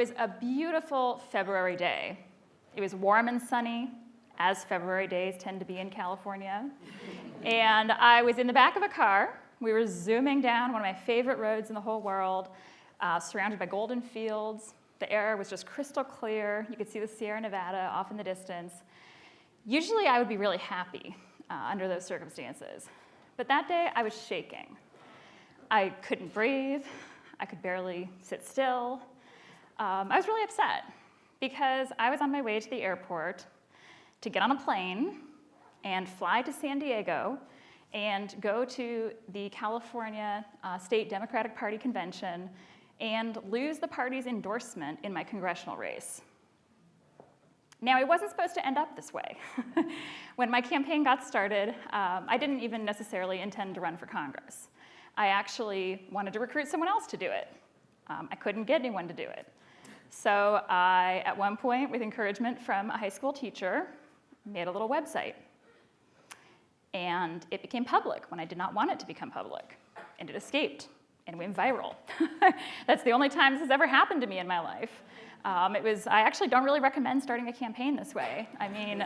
was a beautiful February day. It was warm and sunny, as February days tend to be in California. And I was in the back of a car. We were zooming down one of my favorite roads in the whole world, surrounded by golden fields. The air was just crystal clear. You could see the Sierra Nevada off in the distance. Usually I would be really happy under those circumstances. But that day I was shaking. I couldn't breathe. I could barely sit still. I was really upset because I was on my way to the airport to get on a plane and fly to San Diego and go to the California State Democratic Party convention and lose the party's endorsement in my congressional race. Now, it wasn't supposed to end up this way. When my campaign got started, I didn't even necessarily intend to run for Congress. I actually wanted to recruit someone else to do it. I couldn't get anyone to do it. So I, at one point, with encouragement from a high school teacher, made a little website. And it became public when I did not want it to become public. And it escaped and went viral. That's the only time this has ever happened to me in my life. I actually don't really recommend starting a campaign this way. I mean,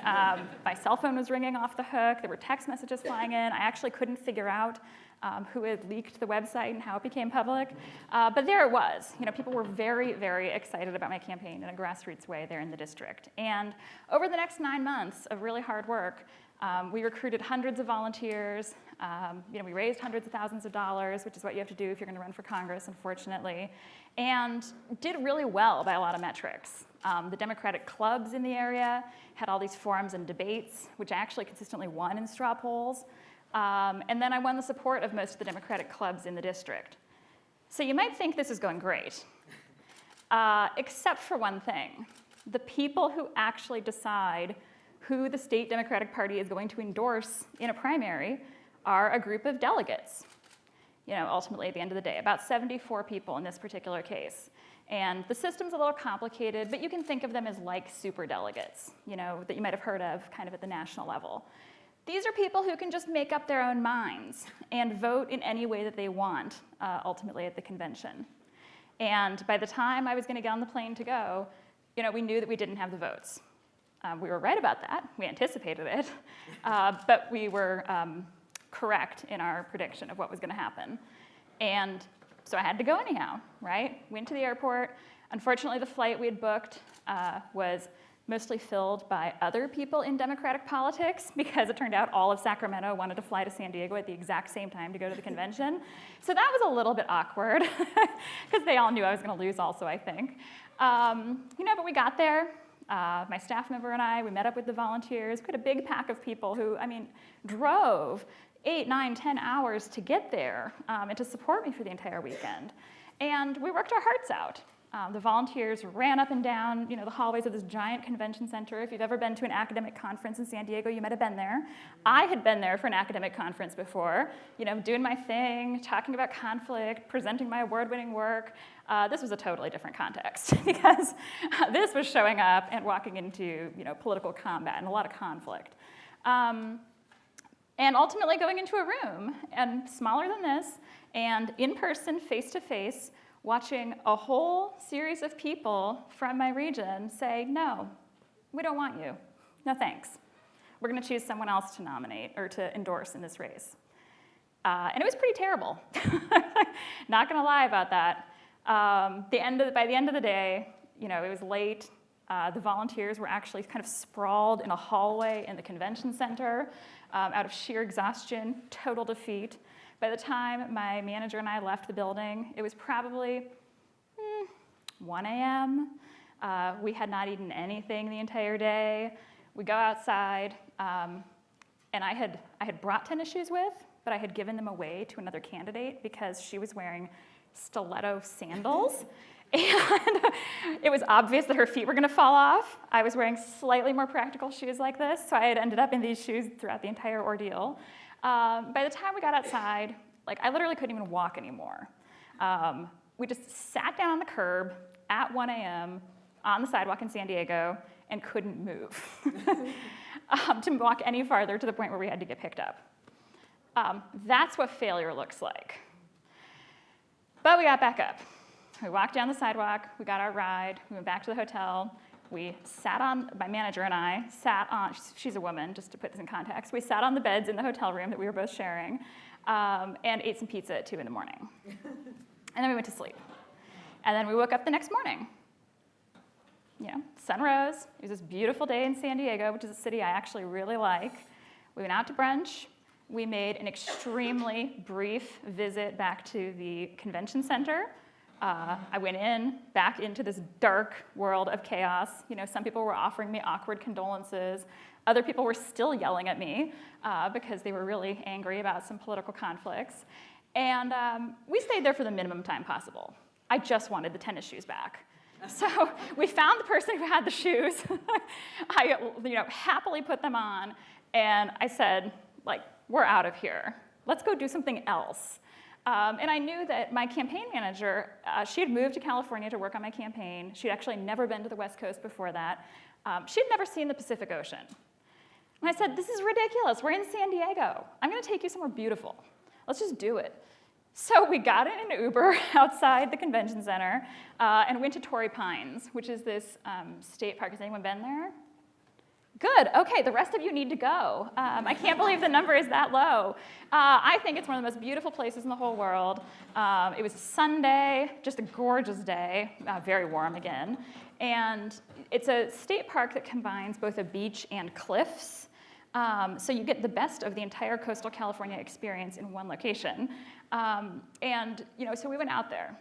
my cell phone was ringing off the hook. There were text messages flying in. I actually couldn't figure out who had leaked the website and how it became public. But there it was. You know, people were very, very excited about my campaign in a grassroots way there in the district. And over the next 9 months of really hard work, we recruited hundreds of volunteers. We raised hundreds of thousands of dollars, which is what you have to do if you're going to run for Congress, unfortunately, and did really well by a lot of metrics. The Democratic clubs in the area had all these forums and debates, which I actually consistently won in straw polls. And then I won the support of most of the Democratic clubs in the district. So you might think this is going great, except for one thing. The people who actually decide who the state Democratic Party is going to endorse in a primary are a group of delegates. Ultimately, at the end of the day, about 74 people in this particular case. And the system's a little complicated, but you can think of them as like superdelegates, that you might have heard of kind of at the national level. These are people who can just make up their own minds and vote in any way that they want, ultimately at the convention. And by the time I was going to get on the plane to go, we knew that we didn't have the votes. We were right about that. We anticipated it. But we were correct in our prediction of what was going to happen. And so I had to go anyhow, right? Went to the airport. Unfortunately, the flight we had booked was mostly filled by other people in Democratic politics because it turned out all of Sacramento wanted to fly to San Diego at the exact same time to go to the convention. So that was a little bit awkward because they all knew I was going to lose also, I think. But we got there. My staff member and I, we met up with the volunteers, quite a big pack of people who, drove 8, 9, 10 hours to get there and to support me for the entire weekend. And we worked our hearts out. The volunteers ran up and down, the hallways of this giant convention center. If you've ever been to an academic conference in San Diego, you might have been there. I had been there for an academic conference before, doing my thing, talking about conflict, presenting my award-winning work. This was a totally different context because this was showing up and walking into, political combat and a lot of conflict. And ultimately going into a room, and smaller than this, and in person, face-to-face, watching a whole series of people from my region say, no, we don't want you. No thanks. We're going to choose someone else to nominate or to endorse in this race. And it was pretty terrible. Not going to lie about that. By the end of the day, it was late. The volunteers were actually kind of sprawled in a hallway in the convention center out of sheer exhaustion, total defeat. By the time my manager and I left the building, it was probably 1 a.m. We had not eaten anything the entire day. We go outside, and I had brought tennis shoes with, but I had given them away to another candidate because she was wearing stiletto sandals. And it was obvious that her feet were going to fall off. I was wearing slightly more practical shoes like this, so I had ended up in these shoes throughout the entire ordeal. By the time we got outside, I literally couldn't even walk anymore. We just sat down on the curb at 1 a.m. on the sidewalk in San Diego and couldn't move to walk any farther to the point where we had to get picked up. That's what failure looks like. But we got back up. We walked down the sidewalk, we got our ride, we went back to the hotel, we sat on, my manager and I sat on, she's a woman, just to put this in context, we sat on the beds in the hotel room that we were both sharing, and ate some pizza at 2 in the morning. And then we went to sleep. And then we woke up the next morning. You know, sun rose, it was this beautiful day in San Diego, which is a city I actually really like. We went out to brunch. We made an extremely brief visit back to the convention center. I went back into this dark world of chaos. You know, some people were offering me awkward condolences. Other people were still yelling at me because they were really angry about some political conflicts. And we stayed there for the minimum time possible. I just wanted the tennis shoes back. So we found the person who had the shoes. I happily put them on, and I said, like, we're out of here. Let's go do something else. And I knew that my campaign manager, she had moved to California to work on my campaign. She'd actually never been to the West Coast before that. She'd never seen the Pacific Ocean. And I said, this is ridiculous. We're in San Diego. I'm going to take you somewhere beautiful. Let's just do it. So we got in an Uber outside the convention center and went to Torrey Pines, which is this state park. Has anyone been there? Good, okay, the rest of you need to go. I can't believe the number is that low. I think it's one of the most beautiful places in the whole world. It was a Sunday, just a gorgeous day, very warm again. And it's a state park that combines both a beach and cliffs. So you get the best of the entire coastal California experience in one location. So we went out there.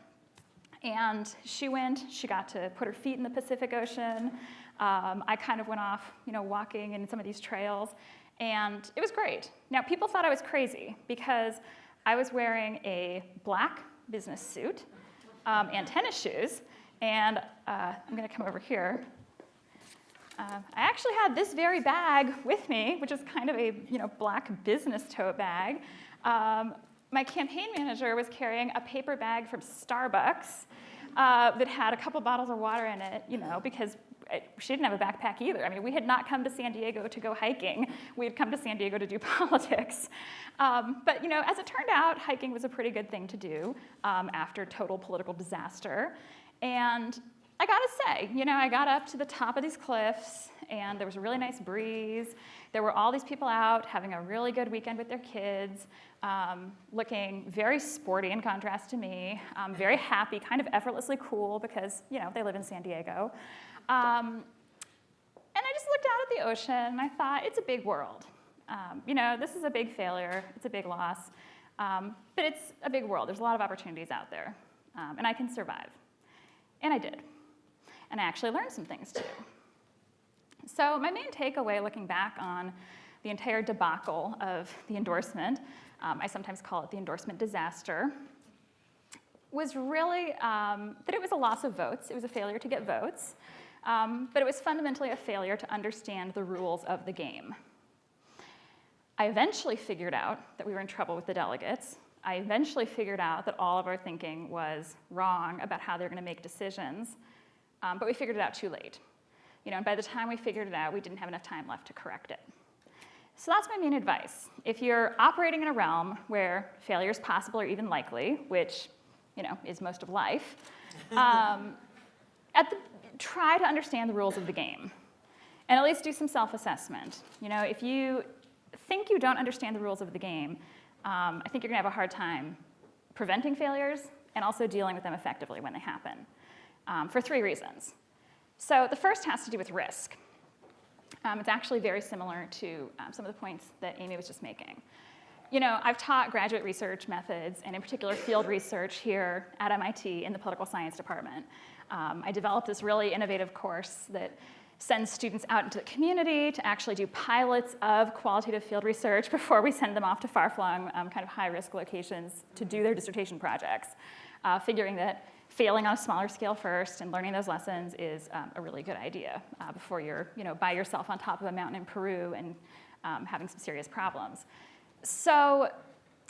And she got to put her feet in the Pacific Ocean. I kind of went off, walking in some of these trails, and it was great. Now, people thought I was crazy because I was wearing a black business suit and tennis shoes, and I'm going to come over here. I actually had this very bag with me, which is kind of a black business tote bag. My campaign manager was carrying a paper bag from Starbucks that had a couple bottles of water in it, because she didn't have a backpack either. I mean, we had not come to San Diego to go hiking. We had come to San Diego to do politics. But as it turned out, hiking was a pretty good thing to do after total political disaster. And I gotta say, I got up to the top of these cliffs, and there was a really nice breeze. There were all these people out having a really good weekend with their kids, looking very sporty in contrast to me, very happy, kind of effortlessly cool because, they live in San Diego. And I just looked out at the ocean, and I thought, it's a big world. This is a big failure. It's a big loss. But it's a big world. There's a lot of opportunities out there, and I can survive. And I did. And I actually learned some things, too. So my main takeaway, looking back on the entire debacle of the endorsement, I sometimes call it the endorsement disaster, was really that it was a loss of votes. It was a failure to get votes. But it was fundamentally a failure to understand the rules of the game. I eventually figured out that we were in trouble with the delegates. I eventually figured out that all of our thinking was wrong about how they were going to make decisions. But we figured it out too late. And by the time we figured it out, we didn't have enough time left to correct it. So that's my main advice. If you're operating in a realm where failure is possible or even likely, which is most of life, try to understand the rules of the game, and at least do some self-assessment. If you think you don't understand the rules of the game, I think you're going to have a hard time preventing failures and also dealing with them effectively when they happen, for 3 reasons. So the first has to do with risk. It's actually very similar to some of the points that Amy was just making. I've taught graduate research methods, and in particular field research here at MIT in the political science department. I developed this really innovative course that sends students out into the community to actually do pilots of qualitative field research before we send them off to far-flung, kind of high-risk locations to do their dissertation projects, figuring that failing on a smaller scale first and learning those lessons is a really good idea before you're by yourself on top of a mountain in Peru and having some serious problems. So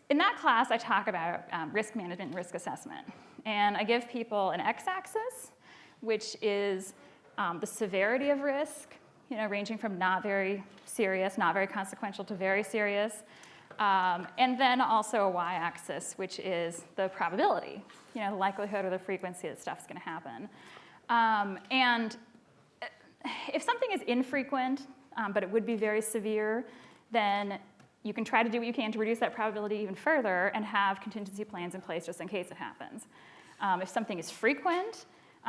in that class, I talk about risk management and risk assessment. And I give people an x-axis, which is the severity of risk, ranging from not very serious, not very consequential, to very serious. And then also a y-axis, which is the probability, the likelihood or the frequency that stuff's going to happen. And if something is infrequent, but it would be very severe, then you can try to do what you can to reduce that probability even further and have contingency plans in place just in case it happens. If something is frequent,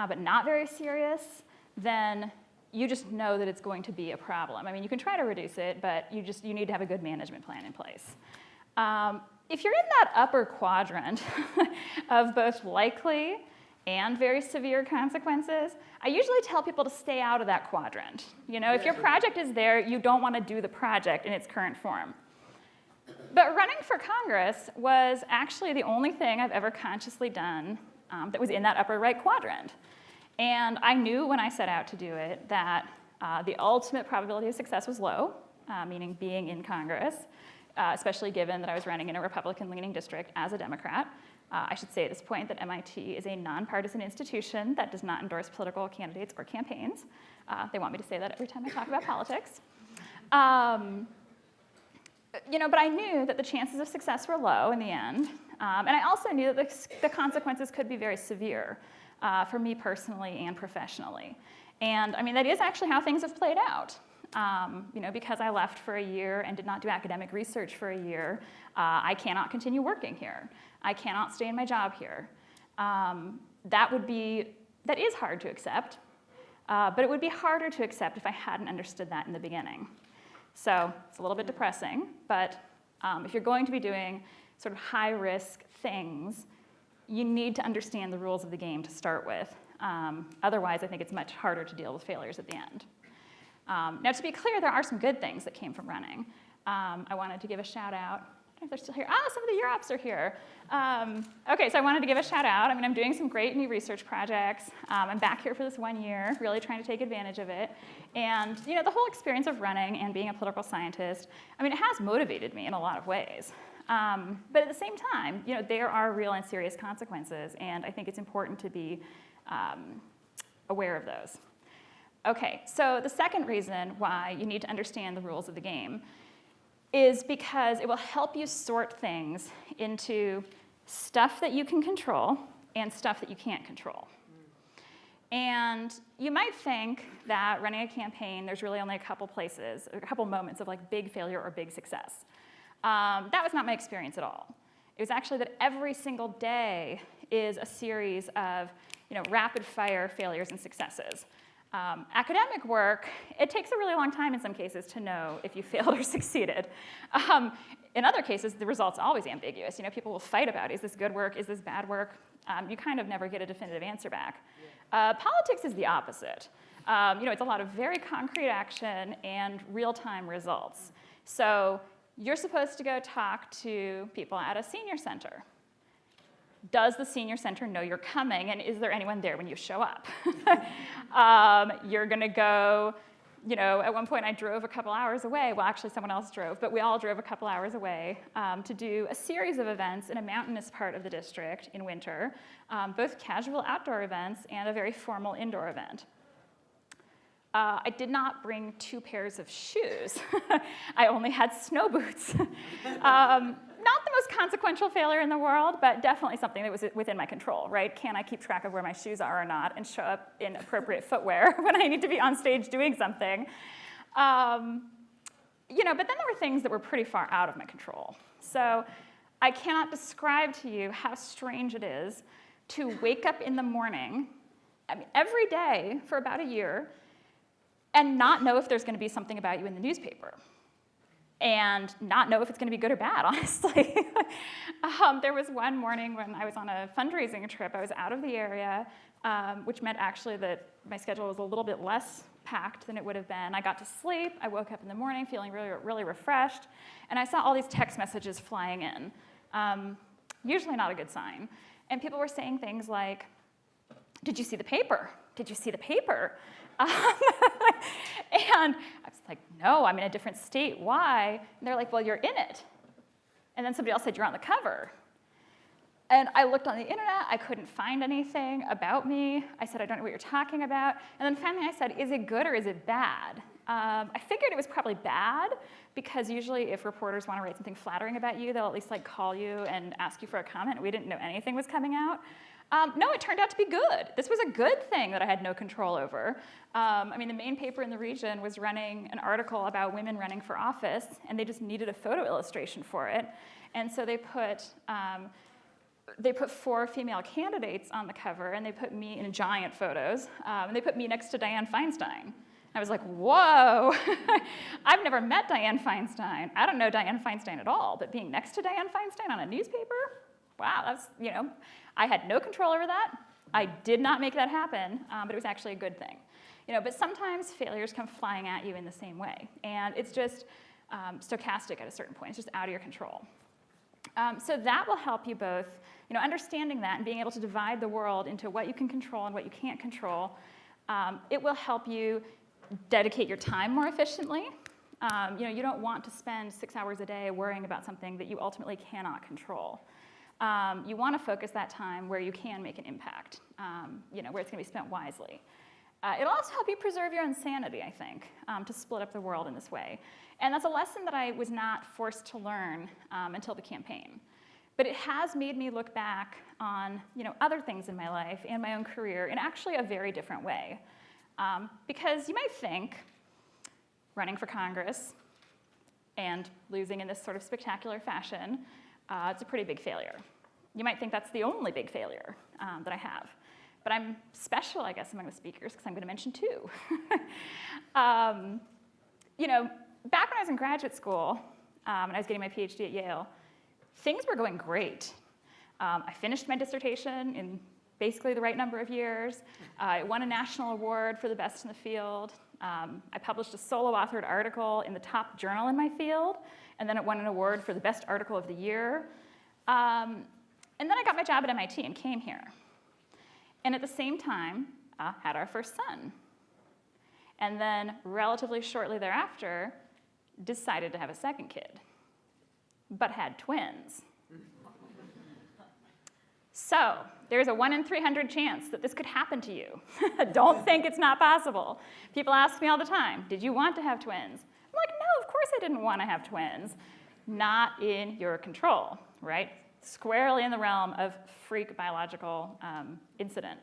but not very serious, then you just know that it's going to be a problem. I mean, you can try to reduce it, but you need to have a good management plan in place. If you're in that upper quadrant of both likely and very severe consequences, I usually tell people to stay out of that quadrant. If your project is there, you don't want to do the project in its current form. But running for Congress was actually the only thing I've ever consciously done that was in that upper right quadrant. And I knew when I set out to do it that the ultimate probability of success was low, meaning being in Congress, especially given that I was running in a Republican-leaning district as a Democrat. I should say at this point that MIT is a nonpartisan institution that does not endorse political candidates or campaigns. They want me to say that every time I talk about politics. But I knew that the chances of success were low in the end. And I also knew that the consequences could be very severe for me personally and professionally. And I mean, that is actually how things have played out. Because I left for a year and did not do academic research for a year, I cannot continue working here. I cannot stay in my job here. That is hard to accept, but it would be harder to accept if I hadn't understood that in the beginning. So it's a little bit depressing, but if you're going to be doing sort of high-risk things, you need to understand the rules of the game to start with. Otherwise, I think it's much harder to deal with failures at the end. Now, to be clear, there are some good things that came from running. I wanted to give a shout out. I don't know if they're still here. Some of the Europs are here. Okay, so I wanted to give a shout out. I mean, I'm doing some great new research projects. I'm back here for this 1 year, really trying to take advantage of it. And the whole experience of running and being a political scientist, I mean, it has motivated me in a lot of ways. But at the same time, there are real and serious consequences, and I think it's important to be aware of those. Okay, so the second reason why you need to understand the rules of the game is because it will help you sort things into stuff that you can control and stuff that you can't control. And you might think that running a campaign, there's really only a couple places, a couple moments of like big failure or big success. That was not my experience at all. It was actually that every single day is a series of rapid fire failures and successes. Academic work, it takes a really long time in some cases to know if you failed or succeeded. In other cases, the result's always ambiguous. People will fight about, is this good work, is this bad work? You kind of never get a definitive answer back. Politics is the opposite. It's a lot of very concrete action and real-time results. So you're supposed to go talk to people at a senior center. Does the senior center know you're coming, and is there anyone there when you show up? You're going to go, at one point I drove a couple hours away. Well, actually someone else drove, but we all drove a couple hours away to do a series of events in a mountainous part of the district in winter, both casual outdoor events and a very formal indoor event. I did not bring 2 pairs of shoes. I only had snow boots. Not the most consequential failure in the world, but definitely something that was within my control, right? Can I keep track of where my shoes are or not and show up in appropriate footwear when I need to be on stage doing something? But then there were things that were pretty far out of my control. So I cannot describe to you how strange it is to wake up in the morning, every day for about a year, and not know if there's going to be something about you in the newspaper. And not know if it's going to be good or bad, honestly. There was one morning when I was on a fundraising trip. I was out of the area, which meant actually that my schedule was a little bit less packed than it would have been. I got to sleep. I woke up in the morning feeling really, really refreshed. And I saw all these text messages flying in. Usually not a good sign. And people were saying things like, "Did you see the paper? Did you see the paper?" And I was like, "No, I'm in a different state. Why?" And they're like, "Well, you're in it." And then somebody else said, "You're on the cover." And I looked on the internet. I couldn't find anything about me. I said, "I don't know what you're talking about." And then finally I said, "Is it good or is it bad?" I figured it was probably bad because usually if reporters want to write something flattering about you, they'll at least like call you and ask you for a comment. We didn't know anything was coming out. No, it turned out to be good. This was a good thing that I had no control over. I mean, the main paper in the region was running an article about women running for office, and they just needed a photo illustration for it. And so they put 4 female candidates on the cover, and they put me in giant photos, and they put me next to Dianne Feinstein. I was like, whoa, I've never met Dianne Feinstein. I don't know Dianne Feinstein at all, but being next to Dianne Feinstein on a newspaper, wow, that's, I had no control over that. I did not make that happen, but it was actually a good thing. But sometimes failures come flying at you in the same way, and it's just stochastic at a certain point. It's just out of your control. So that will help you both, understanding that and being able to divide the world into what you can control and what you can't control. It will help you dedicate your time more efficiently. You don't want to spend 6 hours a day worrying about something that you ultimately cannot control. You want to focus that time where you can make an impact, where it's going to be spent wisely. It'll also help you preserve your own sanity, I think, to split up the world in this way. And that's a lesson that I was not forced to learn until the campaign. But it has made me look back on other things in my life and my own career in actually a very different way. Because you might think running for Congress and losing in this sort of spectacular fashion, it's a pretty big failure. You might think that's the only big failure that I have. But I'm special, I guess, among the speakers because I'm going to mention 2. Back when I was in graduate school and I was getting my PhD at Yale, things were going great. I finished my dissertation in basically the right number of years. I won a national award for the best in the field. I published a solo-authored article in the top journal in my field, and then it won an award for the best article of the year. And then I got my job at MIT and came here. And at the same time, had our first son. And then relatively shortly thereafter, decided to have a second kid, but had twins. So there's a 1 in 300 chance that this could happen to you. Don't think it's not possible. People ask me all the time, did you want to have twins? I'm like, no, of course I didn't want to have twins. Not in your control, right? Squarely in the realm of freak biological incident.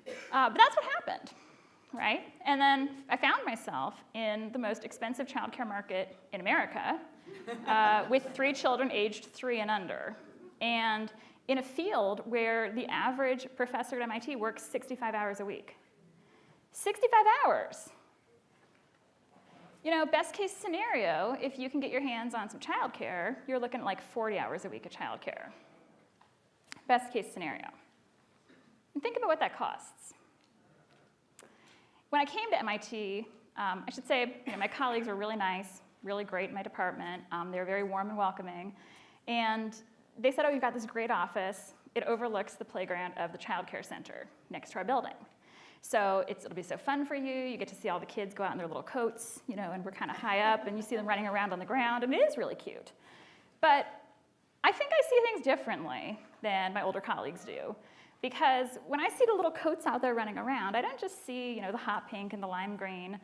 But that's what happened, right? And then I found myself in the most expensive childcare market in America with 3 children aged 3 and under. And in a field where the average professor at MIT works 65 hours a week. 65 hours. Best case scenario, if you can get your hands on some childcare, you're looking at like 40 hours a week of childcare. Best case scenario. And think about what that costs. When I came to MIT, I should say, my colleagues were really nice, really great in my department. They were very warm and welcoming. And they said, oh, you've got this great office. It overlooks the playground of the child care center next to our building. So it'll be so fun for you. You get to see all the kids go out in their little coats, and we're kind of high up, and you see them running around on the ground, and it is really cute. But I think I see things differently than my older colleagues do. Because when I see the little coats out there running around, I don't just see, the hot pink and the lime green.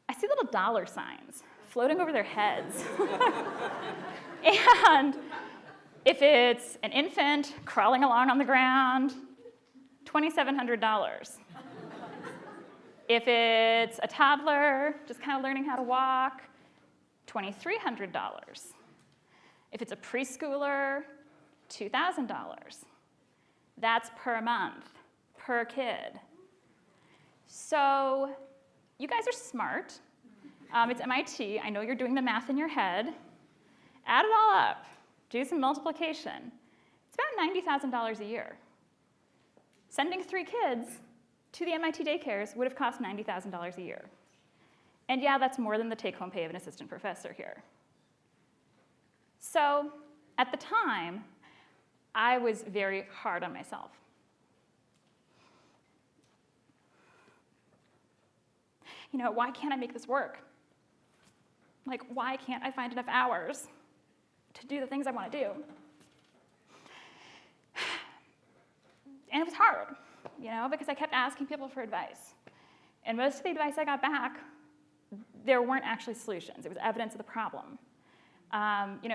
I see little dollar signs floating over their heads. And if it's an infant crawling along on the ground, $2,700. If it's a toddler just kind of learning how to walk, $2,300. If it's a preschooler, $2,000. That's per month, per kid. So you guys are smart. It's MIT. I know you're doing the math in your head. Add it all up. Do some multiplication. It's about $90,000 a year. Sending 3 kids to the MIT daycares would have cost $90,000 a year. And yeah, that's more than the take-home pay of an assistant professor here. So at the time, I was very hard on myself. Why can't I make this work? Like, why can't I find enough hours to do the things I want to do? And it was hard, because I kept asking people for advice. And most of the advice I got back there weren't actually solutions. It was evidence of the problem.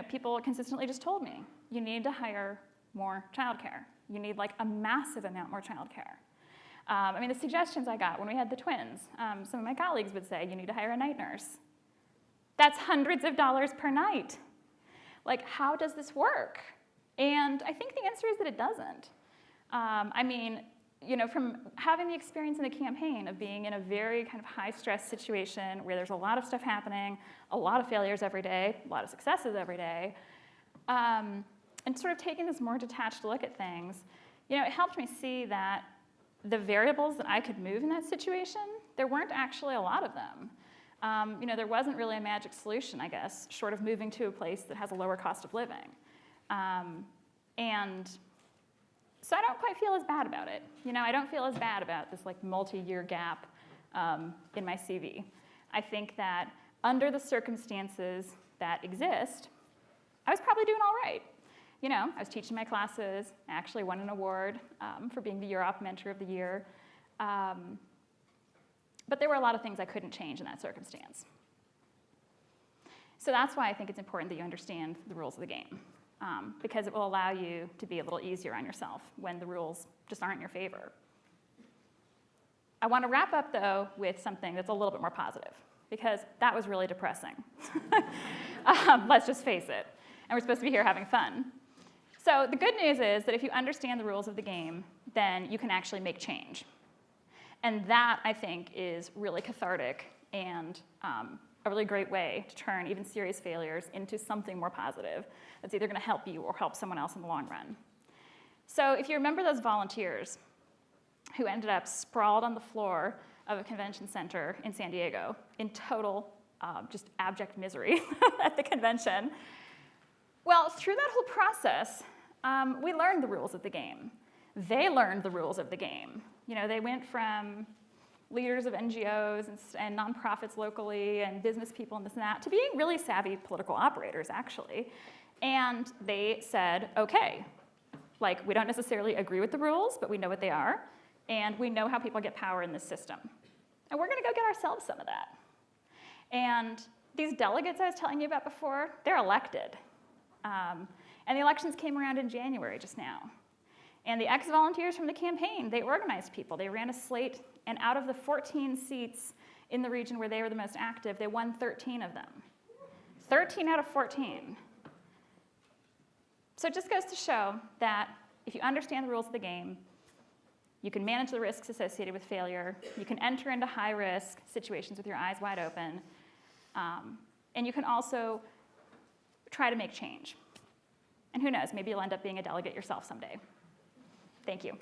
People consistently just told me, you need to hire more childcare. You need like a massive amount more childcare. The suggestions I got when we had the twins, some of my colleagues would say, you need to hire a night nurse. That's hundreds of dollars per night. Like, how does this work? And I think the answer is that it doesn't. From having the experience in the campaign of being in a very kind of high-stress situation where there's a lot of stuff happening, a lot of failures every day, a lot of successes every day, and sort of taking this more detached look at things, it helped me see that the variables that I could move in that situation, there weren't actually a lot of them. There wasn't really a magic solution, I guess, short of moving to a place that has a lower cost of living. So I don't quite feel as bad about it. I don't feel as bad about this like multi-year gap in my CV. I think that under the circumstances that exist, I was probably doing all right. I was teaching my classes. I actually won an award for being the Year Off Mentor of the Year. But there were a lot of things I couldn't change in that circumstance. So that's why I think it's important that you understand the rules of the game, because it will allow you to be a little easier on yourself when the rules just aren't in your favor. I want to wrap up, though, with something that's a little bit more positive, because that was really depressing. Let's just face it. And we're supposed to be here having fun. So the good news is that if you understand the rules of the game, then you can actually make change. And that, I think, is really cathartic and a really great way to turn even serious failures into something more positive that's either going to help you or help someone else in the long run. So if you remember those volunteers who ended up sprawled on the floor of a convention center in San Diego in total just abject misery at the convention, well, through that whole process, we learned the rules of the game. They learned the rules of the game. They went from leaders of NGOs and nonprofits locally and business people and this and that to being really savvy political operators, actually. And they said, okay, we don't necessarily agree with the rules, but we know what they are, and we know how people get power in this system. And we're going to go get ourselves some of that. And these delegates I was telling you about before, they're elected. And the elections came around in January just now. And the ex-volunteers from the campaign, they organized people. They ran a slate, and out of the 14 seats in the region where they were the most active, they won 13 of them. 13 out of 14. So it just goes to show that if you understand the rules of the game, you can manage the risks associated with failure, you can enter into high-risk situations with your eyes wide open, and you can also try to make change. And who knows, maybe you'll end up being a delegate yourself someday. Thank you.